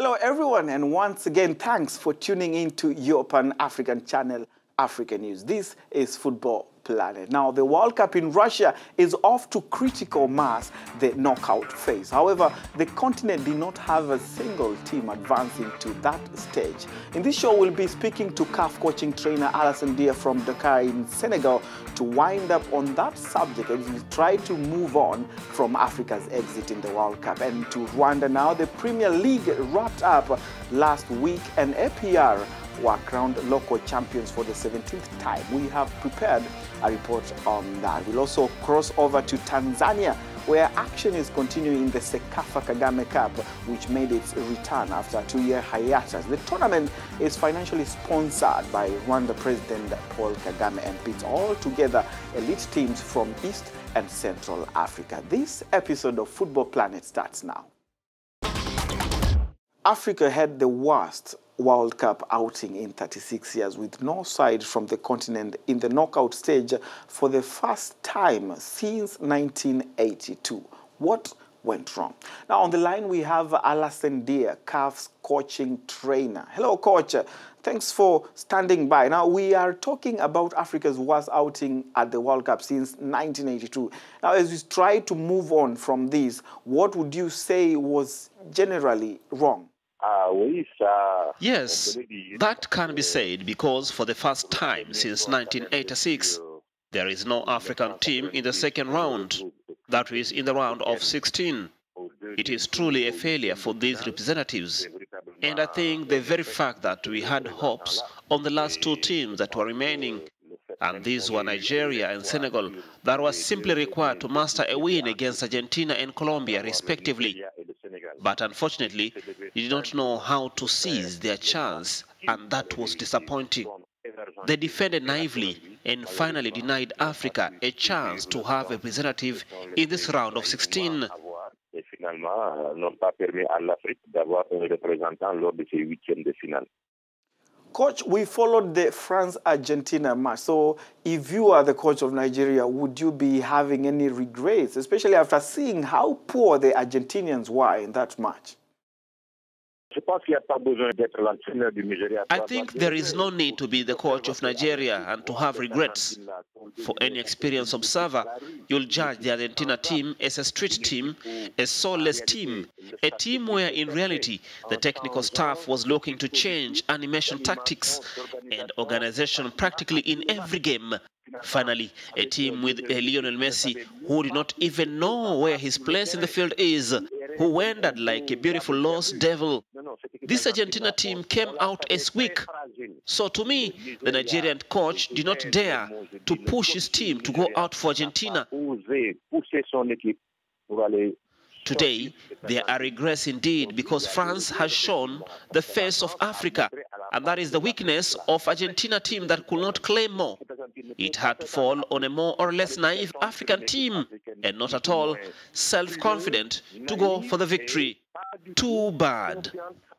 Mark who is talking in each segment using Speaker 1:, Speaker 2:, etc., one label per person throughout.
Speaker 1: Hello everyone, and once again thanks for tuning in to your Pan-African channel, Africanews. This is Football Planet. Now, the World Cup in Russia is off to critical mass, the knockout phase. However, the continent did not have a single team advancing to that stage. In this show, we'll be speaking to CAF coaching trainer Alassane Dia from Dakar in Senegal to wind up on that subject as we try to move on from Africa's exit in the World Cup. And to Rwanda now, the Premier League wrapped up last week, and APR were crowned local champions for the 17th time. We have prepared a report on that. We'll also cross over to Tanzania, where action is continuing in the CECAFA-KAGAME Cup, which made its return after a 2-year hiatus. The tournament is financially sponsored by Rwanda President Paul Kagame and pits all together elite teams from East and Central Africa. This episode of Football Planet starts now. Africa had the worst World Cup outing in 36 years, with no side from the continent in the knockout stage for the first time since 1982. What went wrong? Now on the line we have Alassane Dia, CAF's coaching trainer. Hello, coach. Thanks for standing by. Now we are talking about Africa's worst outing at the World Cup since 1982. Now as we try to move on from this, what would you say was generally wrong?
Speaker 2: Yes, that can be said because for the first time since 1986, there is no African team in the second round, that is in the round of 16. It is truly a failure for these representatives. And I think the very fact that we had hopes on the last two teams that were remaining, and these were Nigeria and Senegal, that was simply required to master a win against Argentina and Colombia respectively. But unfortunately, they did not know how to seize their chance, and that was disappointing. They defended naively and finally denied Africa a chance to have a representative in this round of 16.
Speaker 1: Coach, we followed the France-Argentina match. So if you are the coach of Nigeria, would you be having any regrets, especially after seeing how poor the Argentinians were in that match?
Speaker 2: I think there is no need to be the coach of Nigeria and to have regrets. For any experienced observer, you'll judge the Argentina team as a street team, a soulless team, a team where in reality the technical staff was looking to change animation tactics and organization practically in every game. Finally, a team with a Lionel Messi who did not even know where his place in the field is, who wandered like a beautiful lost devil. This Argentina team came out as weak. So to me, the Nigerian coach did not dare to push his team to go out for Argentina. Today, there are regrets indeed because France has shown the face of Africa, and that is the weakness of Argentina team that could not claim more. It had to fall on a more or less naive African team and not at all self-confident to go for the victory. Too bad.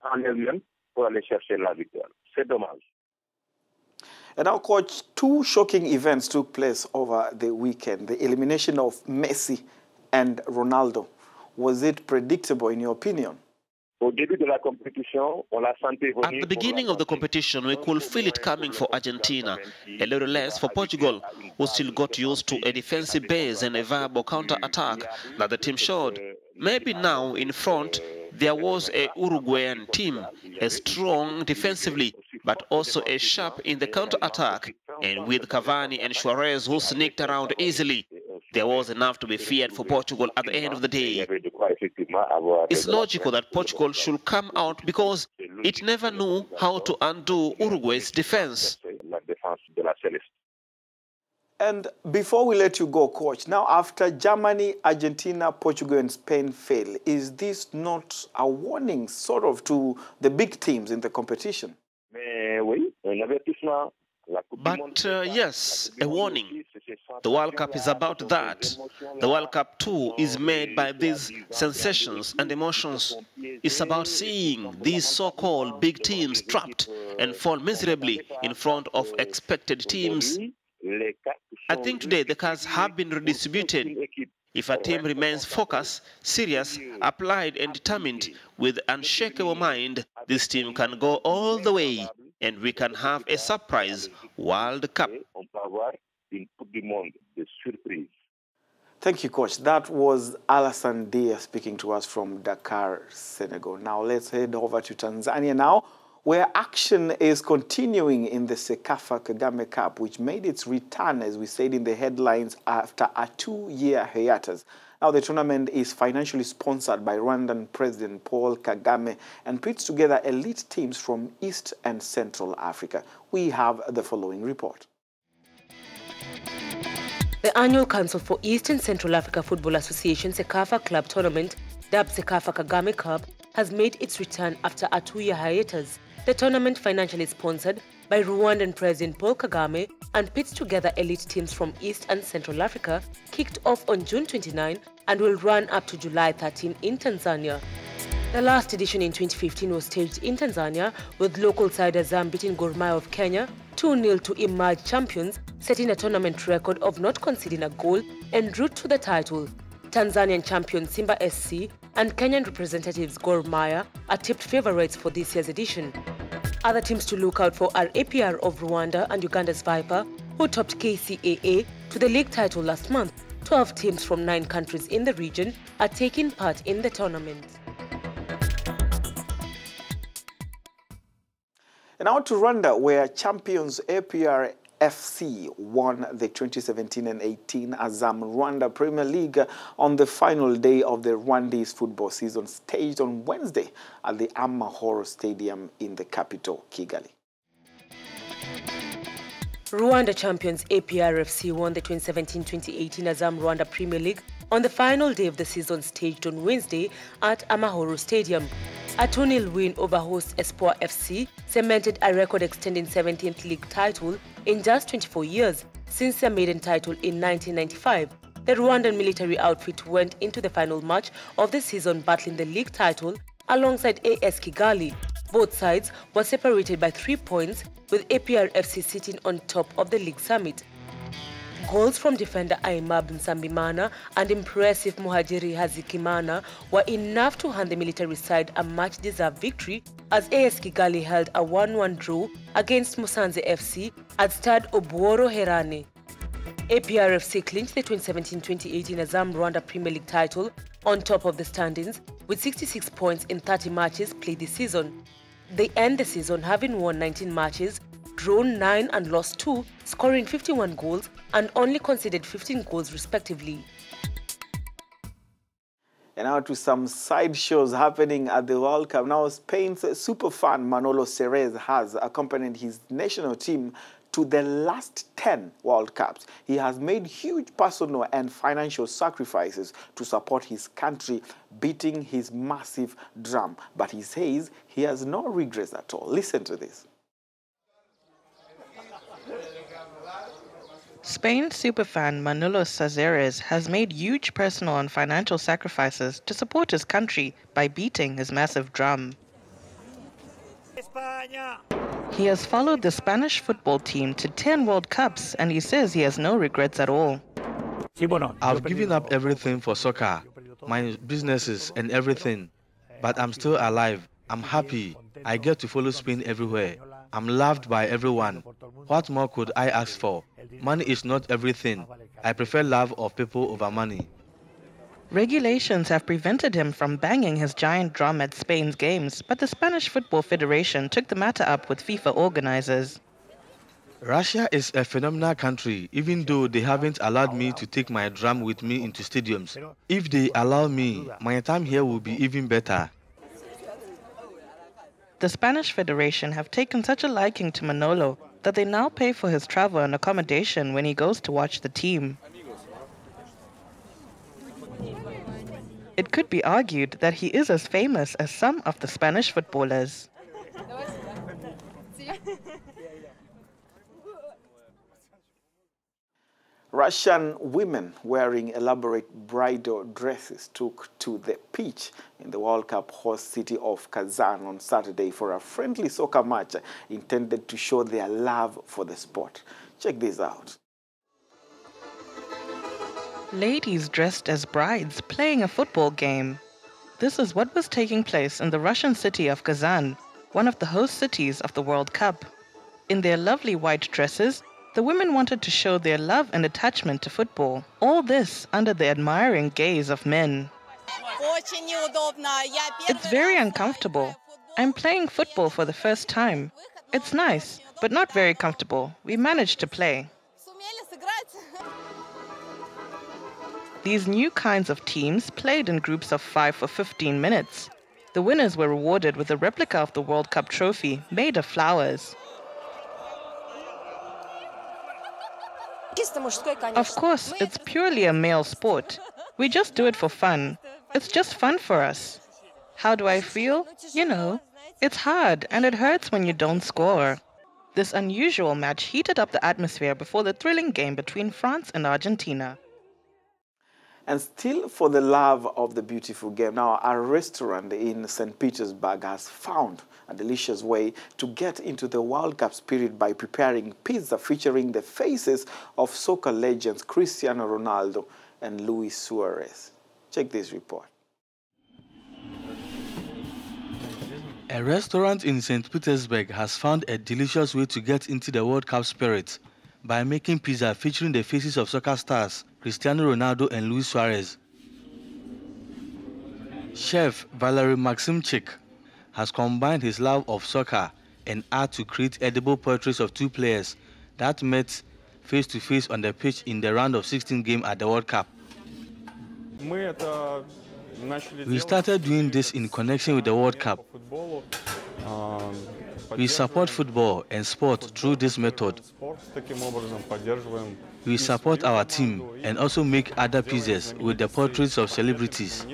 Speaker 1: And now, coach, two shocking events took place over the weekend. The elimination of Messi and Ronaldo. Was it predictable in your opinion?
Speaker 2: At the beginning of the competition, we could feel it coming for Argentina, a little less for Portugal, who still got used to a defensive base and a viable counter-attack that the team showed. Maybe now in front, there was a Uruguayan team, a strong defensively, but also a sharp in the counter-attack, and with Cavani and Suarez who sneaked around easily. There was enough to be feared for Portugal at the end of the day. It's logical that Portugal should come out because it never knew how to undo Uruguay's defense.
Speaker 1: And before we let you go, coach, now after Germany, Argentina, Portugal and Spain fail, is this not a warning sort of to the big teams in the competition?
Speaker 2: But yes, a warning. The World Cup is about that. The World Cup too is made by these sensations and emotions. It's about seeing these so-called big teams trapped and fall miserably in front of expected teams. I think today the cards have been redistributed. If a team remains focused, serious, applied and determined with unshakable mind, this team can go all the way and we can have a surprise World Cup.
Speaker 1: Thank you, Coach. That was Alassane Dia speaking to us from Dakar, Senegal. Now let's head over to Tanzania now, where action is continuing in the CECAFA-KAGAME Cup, which made its return, as we said in the headlines, after a 2-year hiatus. Now, the tournament is financially sponsored by Rwandan President Paul Kagame and puts together elite teams from East and Central Africa. We have the following report.
Speaker 3: The annual Council for East and Central Africa Football Association CECAFA Club Tournament, dubbed CECAFA-KAGAME Cup, has made its return after a 2-year hiatus. The tournament, financially sponsored by Rwandan President Paul Kagame and pits together elite teams from East and Central Africa, kicked off on June 29 and will run up to July 13 in Tanzania. The last edition in 2015 was staged in Tanzania, with local side Azam beating Gor Mahia of Kenya 2-0 to emerge champions, setting a tournament record of not conceding a goal en route to the title. Tanzanian champion Simba SC and Kenyan representatives Gor Mahia are tipped favourites for this year's edition. Other teams to look out for are APR of Rwanda and Uganda's Viper, who topped KCAA to the league title last month. 12 teams from 9 countries in the region are taking part in the tournament.
Speaker 1: And now to Rwanda, where champions APR FC won the 2017 and 18 Azam Rwanda Premier League on the final day of the Rwandese football season, staged on Wednesday at the Amahoro Stadium in the capital, Kigali.
Speaker 3: Rwanda champions APR FC won the 2017-2018 Azam Rwanda Premier League on the final day of the season, staged on Wednesday at Amahoro Stadium. A 2-0 win over host Espoir FC cemented a record-extending 17th league title in just 24 years since their maiden title in 1995. The Rwandan military outfit went into the final match of the season battling the league title alongside AS Kigali. Both sides were separated by 3 points, with APR FC sitting on top of the league summit. Goals from defender Aimab Nsambimana and impressive Muhajiri Hazikimana were enough to hand the military side a much-deserved victory as AS Kigali held a 1-1 draw against Musanze FC at Stade Obuoro Herane. APR FC clinched the 2017-2018 Azam Rwanda Premier League title on top of the standings with 66 points in 30 matches played this season. They end the season having won 19 matches, drawn 9 and lost 2, scoring 51 goals and only conceded 15 goals respectively.
Speaker 1: And now to some side shows happening at the World Cup. Now, Spain's superfan Manolo Ceres has accompanied his national team to the last 10 World Cups. He has made huge personal and financial sacrifices to support his country, beating his massive drum. But he says he has no regrets at all. Listen to this.
Speaker 4: Spain's superfan Manolo Ceres has made huge personal and financial sacrifices to support his country by beating his massive drum. He has followed the Spanish football team to 10 World Cups, and he says he has no regrets at all.
Speaker 5: I've given up everything for soccer, my businesses and everything, but I'm still alive. I'm happy. I get to follow Spain everywhere. I'm loved by everyone. What more could I ask for? Money is not everything. I prefer love of people over money.
Speaker 4: Regulations have prevented him from banging his giant drum at Spain's games, but the Spanish Football Federation took the matter up with FIFA organizers.
Speaker 5: Russia is a phenomenal country, even though they haven't allowed me to take my drum with me into stadiums. If they allow me, my time here will be even better.
Speaker 4: The Spanish Federation have taken such a liking to Manolo that they now pay for his travel and accommodation when he goes to watch the team. It could be argued that he is as famous as some of the Spanish footballers.
Speaker 1: Russian women wearing elaborate bridal dresses took to the pitch in the World Cup host city of Kazan on Saturday for a friendly soccer match intended to show their love for the sport. Check this out.
Speaker 4: Ladies dressed as brides playing a football game. This is what was taking place in the Russian city of Kazan, one of the host cities of the World Cup. In their lovely white dresses, the women wanted to show their love and attachment to football. All this under the admiring gaze of men. It's very uncomfortable. I'm playing football for the first time. It's nice, but not very comfortable. We managed to play. These new kinds of teams played in groups of 5 for 15 minutes. The winners were rewarded with a replica of the World Cup trophy made of flowers. Of course, it's purely a male sport. We just do it for fun. It's just fun for us. How do I feel? You know, it's hard and it hurts when you don't score. This unusual match heated up the atmosphere before the thrilling game between France and Argentina.
Speaker 1: And still for the love of the beautiful game, now a restaurant in St. Petersburg has found a delicious way to get into the World Cup spirit by preparing pizza featuring the faces of soccer legends Cristiano Ronaldo and Luis Suarez. Check this report.
Speaker 5: A restaurant in St. Petersburg has found a delicious way to get into the World Cup spirit by making pizza featuring the faces of soccer stars Cristiano Ronaldo and Luis Suarez. Chef Valery Maximchik has combined his love of soccer and art to create edible portraits of two players that met face-to-face on the pitch in the round of 16 game at the World Cup. We started doing this in connection with the World Cup. We support football and sport through this method. We support our team and also make other pizzas with the portraits of celebrities.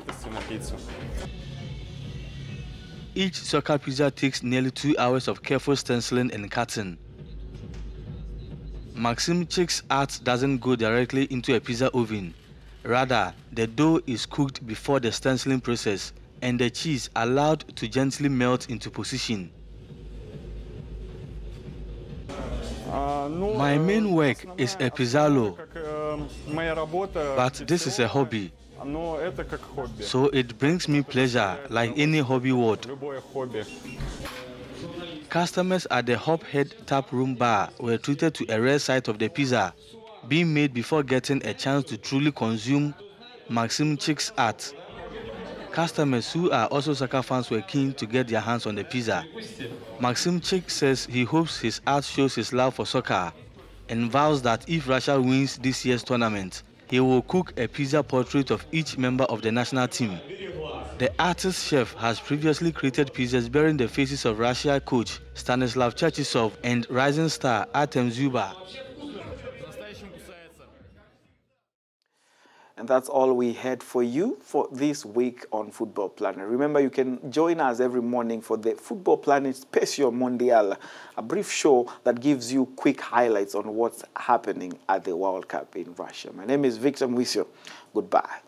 Speaker 5: Each soccer pizza takes nearly 2 hours of careful stenciling and cutting. Maximchik's art doesn't go directly into a pizza oven. Rather, the dough is cooked before the stenciling process and the cheese allowed to gently melt into position. My main work is a pizzalo, but this is a hobby, so it brings me pleasure like any hobby would. Customers at the Hophead Tap Room Bar were treated to a rare sight of the pizza being made before getting a chance to truly consume Maximchik's art. Customers who are also soccer fans were keen to get their hands on the pizza. Maximchik says he hopes his art shows his love for soccer and vows that if Russia wins this year's tournament, he will cook a pizza portrait of each member of the national team. The artist chef has previously created pizzas bearing the faces of Russia coach Stanislav Cherchesov and rising star Artem Zuba.
Speaker 1: And that's all we had for you for this week on Football Planet. Remember, you can join us every morning for the Football Planet Special Mondial, a brief show that gives you quick highlights on what's happening at the World Cup in Russia. My name is Victor Mwisio. Goodbye.